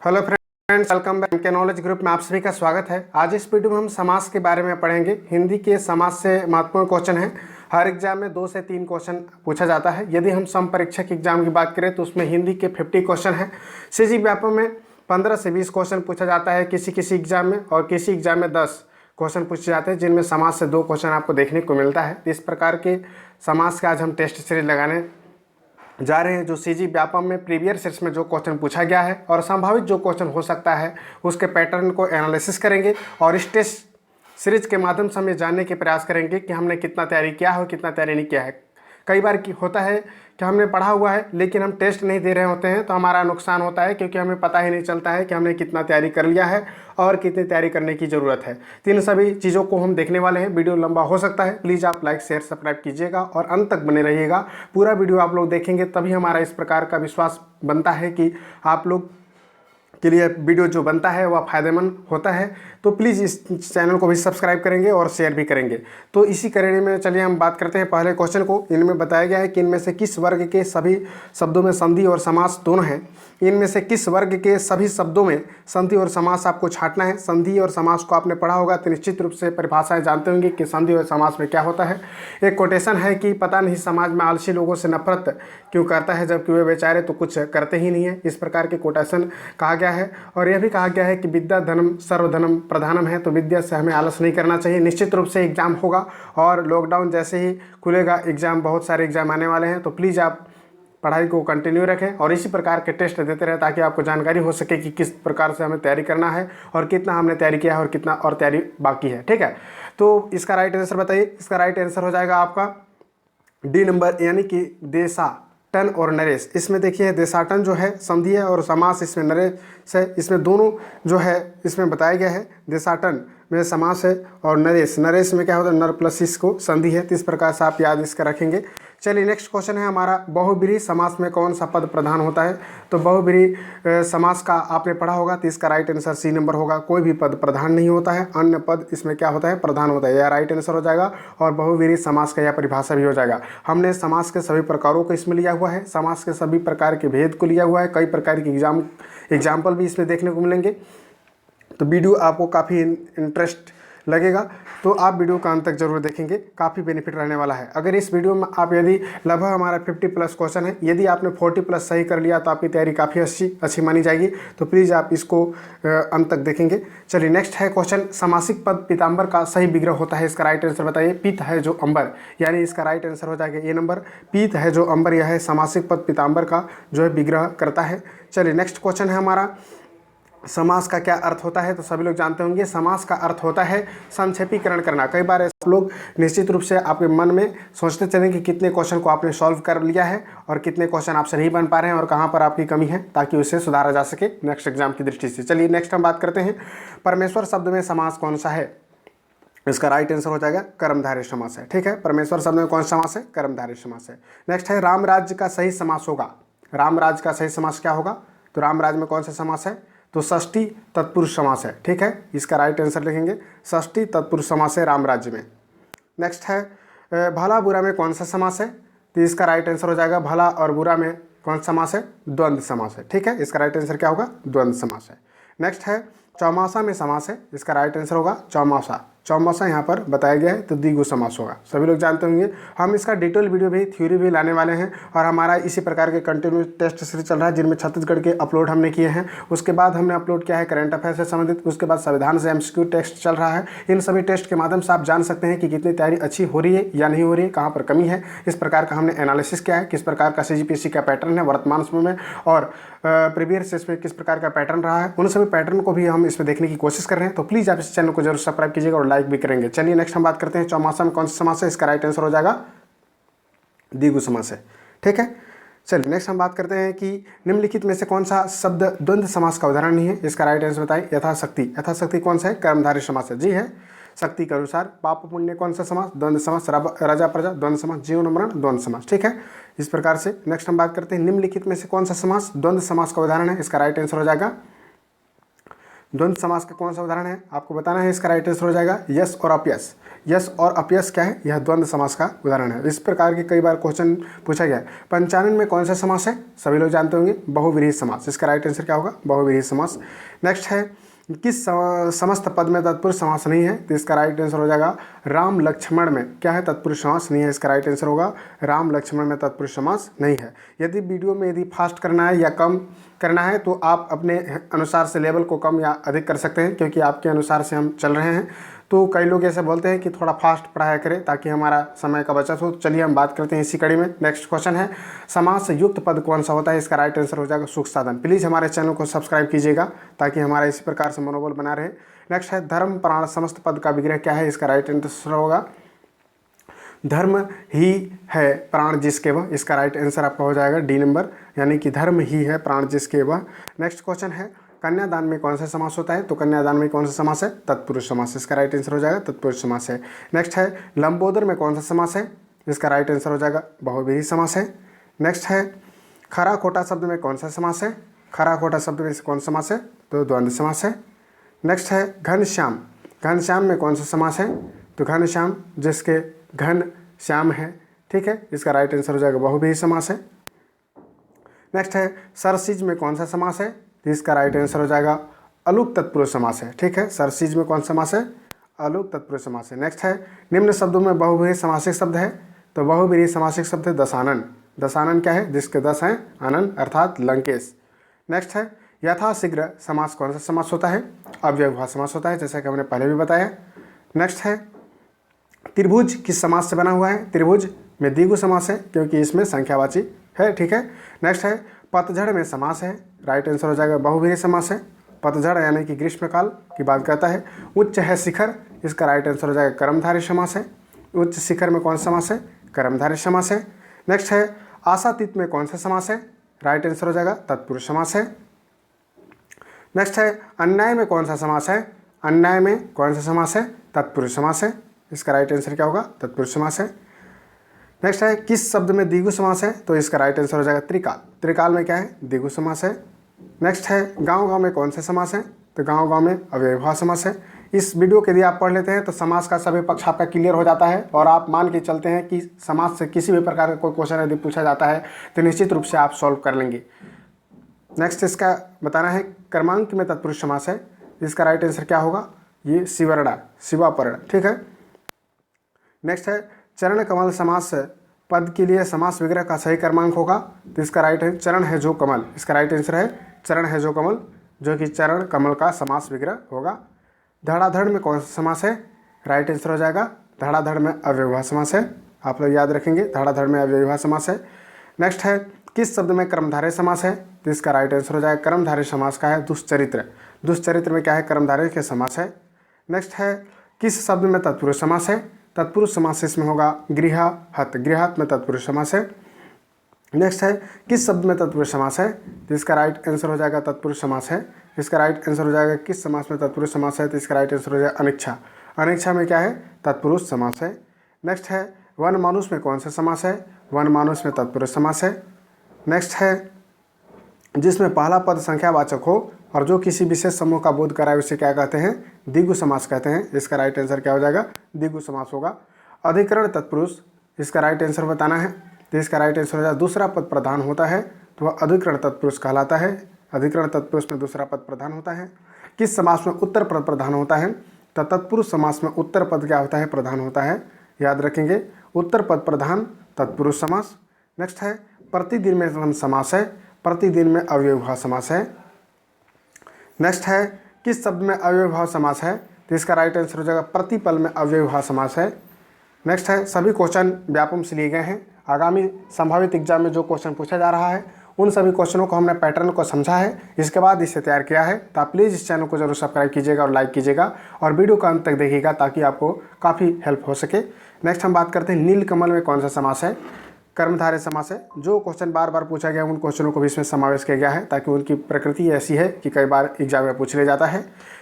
Hello friends, welcome back के knowledge group में आप सभी का स्वागत है। आज इस वीडियो में हम समास के बारे में पढ़ेंगे। हिंदी के समास से महत्वपूर्ण क्वेश्चन है। हर एग्जाम में 2 से 3 क्वेश्चन पूछा जाता है। यदि हम सम परीक्षक एग्जाम की बात करें तो उसमें हिंदी के 50 क्वेश्चन है। सीजी व्यापक में 15 से 20 क्वेश्चन पूछा जाता है किसी एग्जाम में, और किसी एग्जाम में 10 क्वेश्चन पूछे जाते हैं, जिनमें समास से 2 क्वेश्चन आपको देखने को मिलता है। इस प्रकार के समास के आज हम टेस्ट सीरीज लगाने जा रहे हैं, जो सीजी व्यापम में प्रीवियस ईयर्स में जो क्वेश्चन पूछा गया है और संभावित जो क्वेश्चन हो सकता है उसके पैटर्न को एनालिसिस करेंगे, और इस टेस्ट सीरीज के माध्यम से हम ये जानने के प्रयास करेंगे कि हमने कितना तैयारी किया है और कितना तैयारी नहीं किया है। कई बार होता है कि हमने पढ़ा हुआ है लेकिन हम टेस्ट नहीं दे रहे होते हैं, तो हमारा नुकसान होता है, क्योंकि हमें पता ही नहीं चलता है कि हमने कितना तैयारी कर लिया है और कितनी तैयारी करने की ज़रूरत है। तो इन सभी चीज़ों को हम देखने वाले हैं। वीडियो लंबा हो सकता है, प्लीज़ आप लाइक शेयर सब्सक्राइब कीजिएगा और अंत तक बने रहिएगा। पूरा वीडियो आप लोग देखेंगे तभी हमारा इस प्रकार का विश्वास बनता है कि आप लोग के लिए वीडियो जो बनता है वह फ़ायदेमंद होता है। तो प्लीज़ इस चैनल को भी सब्सक्राइब करेंगे और शेयर भी करेंगे। तो इसी कड़ी में चलिए हम बात करते हैं पहले क्वेश्चन को। इनमें बताया गया है कि इनमें से किस वर्ग के सभी शब्दों में संधि और समास दोनों हैं। इनमें से किस वर्ग के सभी शब्दों में संधि और समास आपको छांटना है। संधि और समास को आपने पढ़ा होगा तो निश्चित रूप से परिभाषाएं जानते होंगे कि संधि और समास में क्या होता है। एक कोटेशन है कि पता नहीं समाज में आलसी लोगों से नफरत क्यों करता है, जबकि वे बेचारे तो कुछ करते ही नहीं है। इस प्रकार के कोटेशन कहा गया है। और यह भी कहा गया है कि विद्या धनम सर्वधनम प्रधानम है, तो विद्या से हमें आलस नहीं करना चाहिए। निश्चित रूप से एग्जाम होगा और लॉकडाउन जैसे ही खुलेगा एग्जाम, बहुत सारे एग्जाम आने वाले हैं, तो प्लीज़ आप पढ़ाई को कंटिन्यू रखें और इसी प्रकार के टेस्ट देते रहें, ताकि आपको जानकारी हो सके कि किस प्रकार से हमें तैयारी करना है और कितना हमने तैयारी किया है और कितना और तैयारी बाकी है। ठीक है, तो इसका राइट आंसर बताइए। इसका राइट आंसर हो जाएगा आपका डी नंबर, यानी कि देशाटन और नरेश। इसमें देखिए देशाटन जो है संधि है और समास इसमें नरेश है। इसमें दोनों जो है इसमें बताया गया है। देशाटन में समास है और नरेश में क्या होता है, नर प्लस इस को संधि है। तो इस प्रकार से आप याद इसका रखेंगे। चलिए नेक्स्ट क्वेश्चन है हमारा, बहुब्रीहि समास में कौन सा पद प्रधान होता है। तो बहुब्रीहि समास का आपने पढ़ा होगा, तो इसका राइट आंसर सी नंबर होगा। कोई भी पद प्रधान नहीं होता है, अन्य पद इसमें क्या होता है, प्रधान होता है। यह राइट आंसर हो जाएगा और बहुब्रीहि समास का यह परिभाषा भी हो जाएगा। हमने समास के सभी प्रकारों को इसमें लिया हुआ है, समास के सभी प्रकार के भेद को लिया हुआ है। कई प्रकार के एग्जाम्पल भी इसमें देखने को मिलेंगे। तो वीडियो आपको काफ़ी इंटरेस्ट लगेगा, तो आप वीडियो का अंत तक जरूर देखेंगे, काफ़ी बेनिफिट रहने वाला है। अगर इस वीडियो में आप यदि लगभग हमारा 50+ क्वेश्चन है, यदि आपने 40+ सही कर लिया तो आपकी तैयारी काफ़ी अच्छी मानी जाएगी। तो प्लीज़ आप इसको अंत तक देखेंगे। चलिए नेक्स्ट है क्वेश्चन, समासिक पद पीताम्बर का सही विग्रह होता है। इसका राइट आंसर बताइए। पीत है जो अंबर, यानी इसका राइट आंसर हो जाएगा ये नंबर। पीत है जो अंबर, यह है समासिक पद पीताम्बर का जो है विग्रह करता है। चलिए नेक्स्ट क्वेश्चन है हमारा, समास का क्या अर्थ होता है। तो सभी लोग जानते होंगे समास का अर्थ होता है संक्षेपीकरण करना। कई बार आप लोग निश्चित रूप से आपके मन में सोचते चलें कि कितने क्वेश्चन को आपने सॉल्व कर लिया है और कितने क्वेश्चन आपसे नहीं बन पा रहे हैं और कहाँ पर आपकी कमी है, ताकि उसे सुधारा जा सके नेक्स्ट एग्जाम की दृष्टि से। चलिए नेक्स्ट हम बात करते हैं, परमेश्वर शब्द में समास कौन सा है। इसका राइट आंसर हो जाएगा कर्मधारय समास है। ठीक है, परमेश्वर शब्द में कौन सा समास है, कर्मधारय समास है। नेक्स्ट है राम राज्य का सही समास होगा। राम राज्य का सही समास क्या होगा। तो राम राज्य में कौन सा समास है, तो षष्ठी तत्पुरुष समास है। ठीक है, इसका राइट आंसर लिखेंगे षष्ठी तत्पुरुष समास है राम राज्य में। नेक्स्ट है भला बुरा में कौन सा समास है। तो इसका राइट आंसर हो जाएगा भला और बुरा में कौन सा समास है, द्वंद्व समास है। ठीक है, इसका राइट आंसर क्या होगा, द्वंद्व समास है। नेक्स्ट है चौमासा में समास है। इसका राइट आंसर होगा चौमासा। चौमासा यहाँ पर बताया गया है तो द्विगु समास होगा। सभी लोग जानते होंगे। हम इसका डिटेल वीडियो भी, थ्योरी भी लाने वाले हैं, और हमारा इसी प्रकार के कंटिन्यू टेस्ट सीरीज चल रहा है, जिनमें छत्तीसगढ़ के अपलोड हमने किए हैं। उसके बाद हमने अपलोड किया है करंट अफेयर से संबंधित, उसके बाद संविधान से MCQ टेस्ट चल रहा है। इन सभी टेस्ट के माध्यम से आप जान सकते हैं कि कितनी तैयारी अच्छी हो रही है या नहीं हो रही है, कहाँ पर कमी है। इस प्रकार का हमने एनालिसिस किया है, किस प्रकार का CGPSC का पैटर्न है वर्तमान समय में और प्रीवियस ईयर्स में किस प्रकार का पैटर्न रहा है। उन सभी पैटर्न को भी हम इसमें देखने की कोशिश कर रहे हैं। तो प्लीज़ आप इस चैनल को जरूर सब्सक्राइब कीजिएगा और लाइक भी करेंगे। चलिए नेक्स्ट हम बात करते हैं चौमासा में कौन सा समास है। इसका राइट आंसर हो जाएगा द्विगु समास है। ठीक है, चलिए नेक्स्ट हम बात करते हैं कि निम्नलिखित में से कौन सा शब्द द्वंद्व समास का उदाहरण नहीं है। इसका राइट आंसर बताइए। यथाशक्ति, यथाशक्ति कौन सा है, कर्मधारय समास है। जी है, शक्ति के अनुसार। पाप पुण्य कौन सा समास, द्वंद्व समास। राजा प्रजा द्वंद्व समास। जीवन मरण द्वंद्व समास। ठीक है, इस प्रकार से नेक्स्ट हम बात करते हैं निम्नलिखित में से कौन सा समास द्वंद्व समास का उदाहरण है। इसका राइट आंसर हो जाएगा द्वंद्व समास का कौन सा उदाहरण है आपको बताना है। इसका राइट आंसर हो जाएगा यस और अपयस। यस और अपयस क्या है, यह द्वंद्व समास का उदाहरण है। इस प्रकार के कई बार क्वेश्चन पूछा गया है। 55 में कौन सा समास है, सभी लोग जानते होंगे, बहुव्रीहि समास। इसका राइट आंसर क्या होगा, बहुव्रीहि समास। नेक्स्ट है किस समस्त पद में तत्पुरुष समास नहीं है, तो इसका राइट आंसर हो जाएगा राम लक्ष्मण में क्या है, तत्पुरुष समास नहीं है। इसका राइट आंसर होगा राम लक्ष्मण में तत्पुरुष समास नहीं है। यदि वीडियो में यदि फास्ट करना है या कम करना है तो आप अपने अनुसार से लेवल को कम या अधिक कर सकते हैं, क्योंकि आपके अनुसार से हम चल रहे हैं। तो कई लोग ऐसे बोलते हैं कि थोड़ा फास्ट पढ़ाया करें ताकि हमारा समय का बचत हो। चलिए हम बात करते हैं इसी कड़ी में। नेक्स्ट क्वेश्चन है समास युक्त पद कौन सा होता है, इसका राइट आंसर हो जाएगा सुख साधन। प्लीज़ हमारे चैनल को सब्सक्राइब कीजिएगा ताकि हमारा इसी प्रकार से मनोबल बना रहे। नेक्स्ट है धर्म प्राण समस्त पद का विग्रह क्या है, इसका राइट आंसर होगा धर्म ही है प्राण जिसके वह। इसका राइट आंसर आपका हो जाएगा डी नंबर, यानी कि धर्म ही है प्राण जिसके वह। नेक्स्ट क्वेश्चन है कन्यादान में कौन सा समास होता है, तो कन्यादान में कौन सा समास है, तत्पुरुष समास। इसका राइट आंसर हो जाएगा तत्पुरुष समास है। नेक्स्ट है लंबोदर में कौन सा समास है, इसका राइट आंसर हो जाएगा बहुव्रीहि समास है। नेक्स्ट है खरा खोटा शब्द में कौन सा समास है, खरा खोटा शब्द में से कौन सा समास है, तो द्वंद्व समास है। नेक्स्ट है घनश्याम, घनश्याम में कौन सा समास है, तो घनश्याम जिसके घन श्याम है, ठीक है। इसका राइट आंसर हो जाएगा बहुव्रीहि समास है। नेक्स्ट है सरसिज में कौन सा समास है, तो इसका राइट आंसर हो जाएगा अलुक तत्पुरुष समास है, ठीक है। सरसिज में कौन सा समास है, अलुक तत्पुरुष समास है। नेक्स्ट है निम्न शब्दों में बहुव्रीहि समासिक शब्द है, तो बहुव्रीहि समासिक शब्द है दशानन। दशानन क्या है, जिसके 10 हैं आनंद अर्थात लंकेश। नेक्स्ट है यथाशीघ्र समास कौन सा समास होता है, अव्ययभाव समास होता है, जैसा कि हमने पहले भी बताया। नेक्स्ट है त्रिभुज किस समास से बना हुआ है, त्रिभुज में द्विगु समास है क्योंकि इसमें संख्यावाची है, ठीक है। नेक्स्ट है पतझड़ में समास है, राइट आंसर हो जाएगा बहुव्रीहि समास है। पतझड़ यानी कि ग्रीष्मकाल की बात करता है। उच्च है शिखर, इसका राइट आंसर हो जाएगा कर्मधारय समास है। उच्च शिखर में कौन सा समास है, कर्मधारय समास है। नेक्स्ट है आशातीत में कौन सा समास है, राइट आंसर हो जाएगा तत्पुरुष समास है। नेक्स्ट है अन्याय में कौन सा समास है, अन्याय में कौन सा समास है, तत्पुरुष समास है। इसका राइट आंसर क्या होगा, तत्पुरुष समास है। नेक्स्ट है किस शब्द में द्विगु समास है, तो इसका राइट आंसर हो जाएगा त्रिकाल। त्रिकाल में क्या है, द्विगु समास है। नेक्स्ट है गांव गांव में कौन सा समास है, तो गांव गांव में अव्ययभाव समास है। इस वीडियो के यदि आप पढ़ लेते हैं तो समास का सभी पक्ष आपका क्लियर हो जाता है और आप मान के चलते हैं कि समास से किसी भी प्रकार का कोई क्वेश्चन यदि पूछा जाता है तो निश्चित रूप से आप सॉल्व कर लेंगे। नेक्स्ट इसका बताना है क्रमांक में तत्पुरुष समास है, इसका राइट आंसर क्या होगा, ये शिवर्णा शिवापर्ण, ठीक है। नेक्स्ट है चरण कमल समास पद के लिए समास विग्रह का सही क्रमांक होगा, तो इसका राइट है चरण है जो कमल। इसका राइट आंसर है चरण है जो कमल, जो कि चरण कमल का समास विग्रह होगा। धड़ाधड़ में कौन सा समास है, राइट आंसर हो जाएगा धड़ाधड़ में अव्ययभाव समास है। आप लोग याद रखेंगे धड़ाधड़ में अव्ययभाव समास है। नेक्स्ट है किस शब्द में कर्मधारय समास है, तो इसका राइट आंसर हो जाएगा कर्मधारय समास का है दुष्चरित्र। दुष्चरित्र में क्या है, कर्मधारय के समास है। नेक्स्ट है किस शब्द में तत्पुरुष समास है, तत्पुरुष समास इसमें होगा गृहहत। गृहहत में तत्पुरुष समास है। नेक्स्ट है किस शब्द में तत्पुरुष समास है, तो इसका राइट आंसर हो जाएगा तत्पुरुष समास है। इसका राइट आंसर हो जाएगा किस समास में तत्पुरुष समास है, तो इसका राइट आंसर हो जाएगा अनिच्छा। अनिच्छा में क्या है, तत्पुरुष समास है। नेक्स्ट है वन मानुष में कौन सा समास है, वन मानुष में तत्पुरुष समास है। नेक्स्ट है जिसमें पहला पद संख्यावाचक हो और जो किसी विशेष समूह का बोध कराए उसे क्या कहते हैं, द्विगु समास कहते हैं। इसका राइट आंसर क्या हो जाएगा, द्विगु समास होगा। अधिकरण तत्पुरुष, इसका राइट आंसर बताना है, तो इसका राइट आंसर हो जाएगा दूसरा पद प्रधान होता है तो वह अधिकरण तत्पुरुष कहलाता है। अधिकरण तत्पुरुष में दूसरा पद प्रधान होता है। किस समास में उत्तर पद प्रधान होता है, तो तत्पुरुष समास में उत्तर पद क्या होता है, प्रधान होता है, याद रखेंगे उत्तर पद प्रधान तत्पुरुष समास। नेक्स्ट है प्रतिदिन में समास है, प्रतिदिन में अव्ययभाव समास है। नेक्स्ट है किस शब्द में अव्ययभाव समास है, तो इसका राइट आंसर हो जाएगा प्रतिपल में अव्ययभाव समास है। नेक्स्ट है सभी क्वेश्चन व्यापम से लिए गए हैं। आगामी संभावित एग्जाम में जो क्वेश्चन पूछा जा रहा है उन सभी क्वेश्चनों को हमने पैटर्न को समझा है, इसके बाद इसे तैयार किया है। तो आप प्लीज़ इस चैनल को जरूर सब्सक्राइब कीजिएगा और लाइक कीजिएगा और वीडियो का अंत तक देखिएगा ताकि आपको काफ़ी हेल्प हो सके। नेक्स्ट हम बात करते हैं नीलकमल में कौन सा समास है, कर्मधारय समास है। जो क्वेश्चन बार बार पूछा गया उन क्वेश्चनों को भी इसमें समावेश किया गया है ताकि उनकी प्रकृति ऐसी है कि कई बार एग्जाम में पूछ लिया जाता है।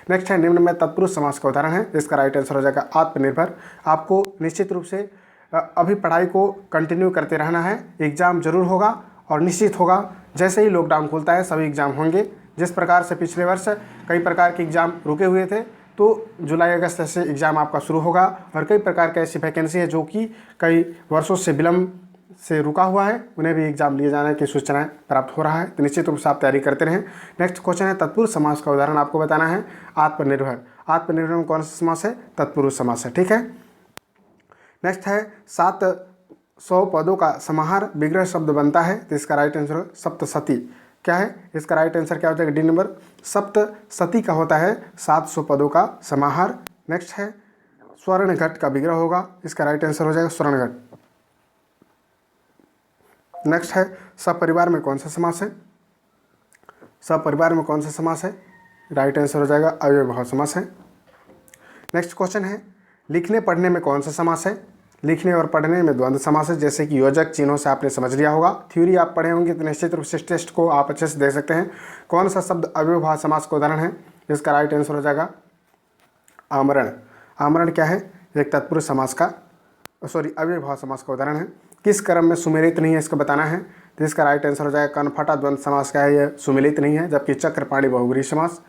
नेक्स्ट है निम्न में तत्पुरुष समास का उदाहरण है, इसका राइट आंसर हो जाएगा आत्मनिर्भर। आपको निश्चित रूप से अभी पढ़ाई को कंटिन्यू करते रहना है, एग्ज़ाम जरूर होगा और निश्चित होगा। जैसे ही लॉकडाउन खुलता है सभी एग्ज़ाम होंगे, जिस प्रकार से पिछले वर्ष कई प्रकार के एग्ज़ाम रुके हुए थे, तो जुलाई अगस्त से एग्ज़ाम आपका शुरू होगा और कई प्रकार की ऐसी वैकेंसी है जो कि कई वर्षों से विलम्ब से रुका हुआ है, उन्हें भी एग्जाम लिए जाने की सूचनाएं प्राप्त हो रहा है। तो निश्चित रूप से आप तैयारी करते रहें। नेक्स्ट क्वेश्चन है, तत्पुरुष समास का उदाहरण आपको बताना है। आत्मनिर्भर, आत्मनिर्भर में कौन सा समास है? तत्पुरुष समास है। ठीक है। नेक्स्ट है 700 पदों का समाहार विग्रह शब्द बनता है, तो इसका राइट आंसर सप्तशती। क्या है इसका राइट आंसर? क्या हो जाएगा? डी नंबर, सप्तशती का होता है 700 पदों का समाहार। नेक्स्ट है स्वर्ण घट का विग्रह होगा, इसका राइट आंसर हो जाएगा स्वर्ण घट। नेक्स्ट है सपरिवार में कौन सा समास है? सपरिवार में कौन सा समास है? राइट आंसर हो जाएगा अव्ययभाव समास है। नेक्स्ट क्वेश्चन है, लिखने पढ़ने में कौन सा समास है? लिखने और पढ़ने में द्वंद्व समास है, जैसे कि योजक चिन्हों से आपने समझ लिया होगा। थ्योरी आप पढ़े होंगे तो निश्चित रूप से टेस्ट को आप अच्छे से देख सकते हैं। कौन सा शब्द अव्ययभाव समास का उदाहरण है? इसका राइट आंसर हो जाएगा आमरण। आमरण क्या है? एक तत्पुरुष समास का अव्ययभाव समास का उदाहरण है। किस क्रम में सुमेलित नहीं है, इसको बताना है, तो इसका राइट आंसर हो जाएगा कनफटा द्वंद्व समास का है, यह सुमेलित नहीं है। जबकि चक्रपाणी बहुब्रीहि समास,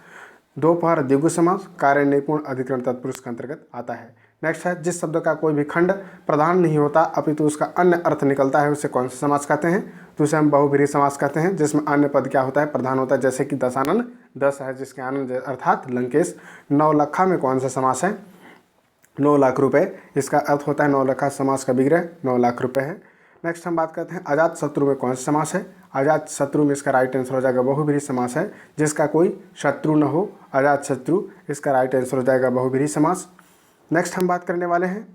दोपहर द्विगु समास, कार्य निपुण अधिकरण तत्पुरुष के अंतर्गत आता है। नेक्स्ट है, जिस शब्द का कोई भी खंड प्रधान नहीं होता अपितु उसका अन्य अर्थ निकलता है, उसे कौन सा समास कहते हैं? तो उसे हम बहुब्रीहि समास कहते हैं, जिसमें अन्य पद क्या होता है? प्रधान होता है। जैसे कि दशानन, 10 है जिसके आनंद अर्थात लंकेश। नौलखा में कौन सा समास है? 9 लाख रुपए, इसका अर्थ होता है नौलखा समास का विग्रह 9 लाख रुपए है। नेक्स्ट हम बात करते हैं अजात शत्रु में कौन सा समास है? अजात शत्रु में इसका राइट आंसर हो जाएगा बहुब्रीहि समास है, जिसका कोई शत्रु न हो, अजात शत्रु, इसका राइट आंसर हो जाएगा बहुब्रीहि समास। नेक्स्ट हम बात करने वाले हैं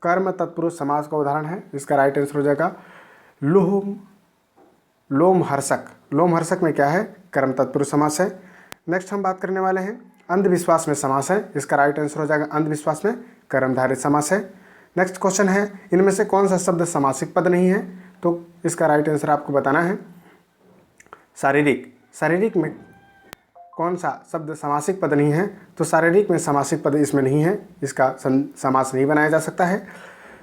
कर्म तत्पुरुष समास का उदाहरण है, इसका राइट आंसर हो जाएगा लोमहर्षक। लोमहर्षक में क्या है? कर्म तत्पुरुष समास है। नेक्स्ट हम बात करने वाले हैं अंधविश्वास में समास है, इसका राइट आंसर हो जाएगा अंधविश्वास में कर्मधारय समास है। नेक्स्ट क्वेश्चन है, इनमें से कौन सा शब्द समासिक पद नहीं है? तो इसका राइट आंसर आपको बताना है शारीरिक। शारीरिक में कौन सा शब्द समासिक पद नहीं है? तो शारीरिक में समासिक पद इसमें नहीं है, इसका समास नहीं बनाया जा सकता है।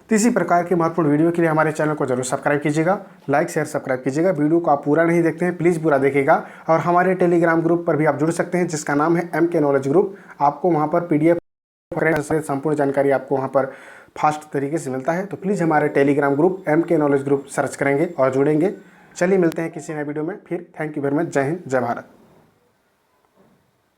तो इसी प्रकार की महत्वपूर्ण वीडियो के लिए हमारे चैनल को जरूर सब्सक्राइब कीजिएगा, लाइक शेयर सब्सक्राइब कीजिएगा। वीडियो को आप पूरा नहीं देखते हैं प्लीज़ पूरा देखिएगा। और हमारे टेलीग्राम ग्रुप पर भी आप जुड़ सकते हैं, जिसका नाम है MK नॉलेज ग्रुप। आपको वहाँ पर PDF संपूर्ण जानकारी आपको वहाँ पर फास्ट तरीके से मिलता है। तो प्लीज़ हमारे Telegram group MK knowledge group search करेंगे और जुड़ेंगे। चलिए मिलते हैं किसी नए वीडियो में फिर। Thank you very much. जय हिंद, जय भारत।